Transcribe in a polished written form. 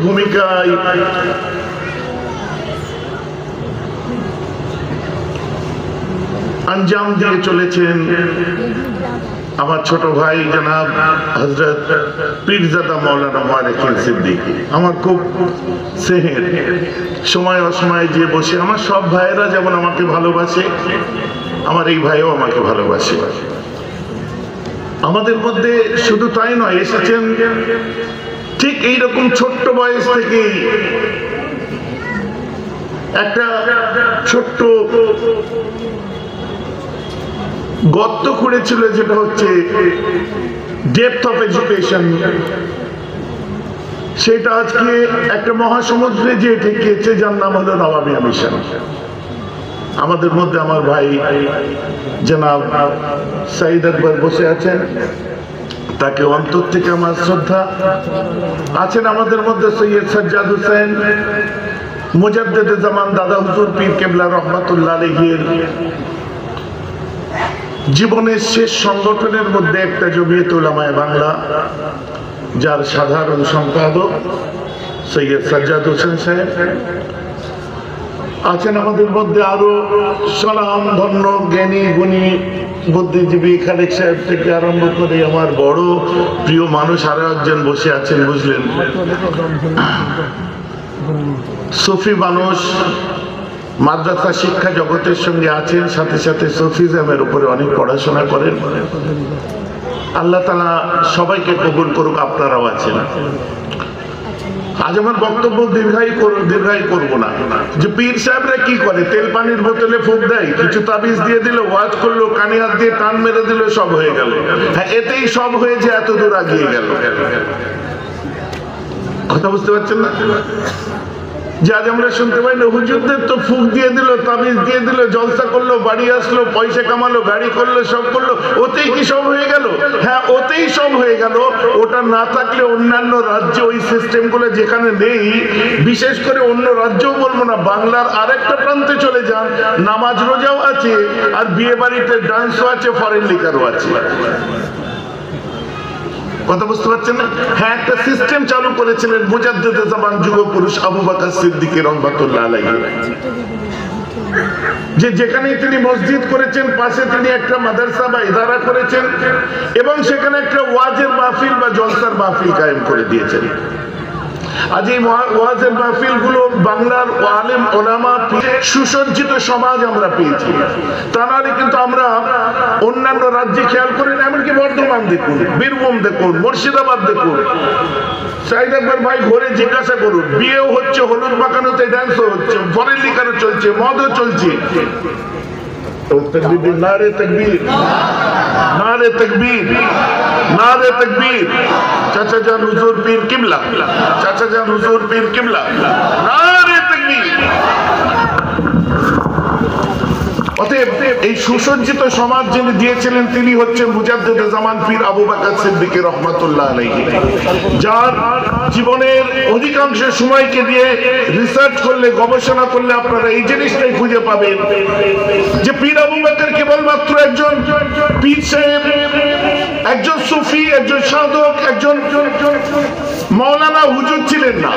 ভূমিকায় अंजाम दिए चलेছেন আমার ছোট ভাই জনাব হযরত পীরজাদা মাওলানা মালিকুল সিদ্দিকী। আমার খুব স্নেহের, সময় অসময়ে যে বসে আমার সব ভাইয়েরা যেমন আমাকে ভালোবাসে, আমার এই ভাইও আমাকে ভালোবাসে। আমাদের মধ্যে শুধু তাই নয়, এসেছেন ঠিক এইরকম ছোট্ট বয়স থেকে একটা ছোট্ট গর্ত করেছিল, যেটা হচ্ছে ডেপথ অফ এডুকেশন। সেটা আজকে একটা মহাসমুদ্রে যে ঠেকিয়েছে, যার নাম হলো নবাবিয়া মিশন। আমাদের মধ্যে আমার ভাই জনাব সাইদ আকবর বসে আছেন, তাকে অন্তর থেকে আমার শ্রদ্ধা। আছেন আমাদের মধ্যে সৈয়দ সাজ্জাদ হোসেন, মুজাদ্দিদে জামান দাদা হুজুর পীর কেবলা রহমাতুল্লাহ আলাইহির জীবনের শেষ সংগঠনের মধ্যে একটা জমিয়ত উলামায়ে বাংলা, যার সাধারণ সম্পাদক সৈয়দ সাজ্জাদ হোসেন সাহেব। আছেন আমাদের মধ্যে আরো সালাম ধন্য জ্ঞানী গুণী বুদ্ধিজীবী খালেক সাহেব থেকে আরম্ভ করে আমার বড় প্রিয় মানুষ আরো একজন বসে আছেন, বুঝলেন, সুফি মানুষ, মাদ্রাসা শিক্ষা জগতের সঙ্গে আছেন, সাথে সাথে সুফিজমের উপরে অনেক পড়াশোনা করেন। আল্লাহ তাআলা সবাইকে কবুল করুক। আপনারাও আছেন। আজ আমার বক্তব্য দীর্ঘায়ী করবো না। যে পীর সাহেবরা কি করে, তেল পানির বোতলে ফুঁক দেয়, কিছু তাবিজ দিয়ে দিল, ওয়াজ করলো, কানে হাত দিয়ে টান মেরে দিল, সব হয়ে গেল। হ্যাঁ, এতেই সব হয়ে যে এত দূর আগিয়ে গেল। কথা বুঝতে পারছেন না? যে আজ আমরা শুনতে পাই না, হুজুরদের তো ফুঁক দিয়ে দিল, তাবিজ দিয়ে দিল, জলসা করলো, বাড়ি আসলো, পয়সা কামালো, গাড়ি করলো, সব করলো, ওতেই কি সব হয়ে গেল? হ্যাঁ, ওতেই সব হয়ে গেল। ওটা না থাকলে অন্যান্য রাজ্যে ওই সিস্টেমগুলো যেখানে নেই, বিশেষ করে অন্য রাজ্যও বলবো না, বাংলার আরেকটা প্রান্তে চলে যান, নামাজ রোজাও আছে, আর বিয়ে বাড়িতে ডান্সও আছে, ফরেন লিকারও আছে। কথা বুঝতে পারছেন না? হ্যাঁ, একটা সিস্টেম চালু করেছিলেন মুজাদ্দিদে জামান যুগ পুরুষ আবু বকর সিদ্দিকী রাহমাতুল্লাহ আলাইহি, যে যেখানে তিনি মসজিদ করেছেন, পাশে তিনি একটা মাদ্রাসা বা ইদারা করেছেন, এবং সেখানে একটা ওয়াজের মাহফিল বা জলসার মাহফিল কায়েম করে দিয়েছেন। আজ এই ওয়াজের মাহফিল গুলো বাংলার আলেম ওলামা সুসজ্জিত সমাজ আমরা পেয়েছি। তা নাহলে কিন্তু আমরা অন্যান্য রাজ্যে খেয়াল করি না। এমনকি বর্ধমান দেখুন, বীরভূম দেখুন, মুর্শিদাবাদ দেখুন, সাইদ আকবর ভাই ঘরে জিজ্ঞাসা করুন, বিয়েও হচ্ছে, হলুদ মাখানোতে ডান্সও হচ্ছে, ফরেন লিকারও চলছে, মদও চলছে। নারে তাকবীর, নারে তাকবীর, নারে তাকবীর। চাচা জান হুজুর পীর কিবলা, চাচা জান হুজুর পীর কিবলা, নারে তাকবীর। অতএব এই সুসজ্জিত সমাজ যিনি দিয়েছিলেন, তিনি হচ্ছেন মুজাদ্দিদে জামান পীর আবু বকর সিদ্দিকী রাহমাতুল্লাহ আলাইহি, যার জীবনের অধিকাংশ সময়কে দিয়ে রিসার্চ করলে, গবেষণা করলে আপনারা এই জিনিসটাই খুঁজে পাবেন যে পীর আবু বকর কেবলমাত্র একজন পীর সাহেব, একজন সুফি, একজন সাধক, একজন মাওলানা হুজুর ছিলেন না।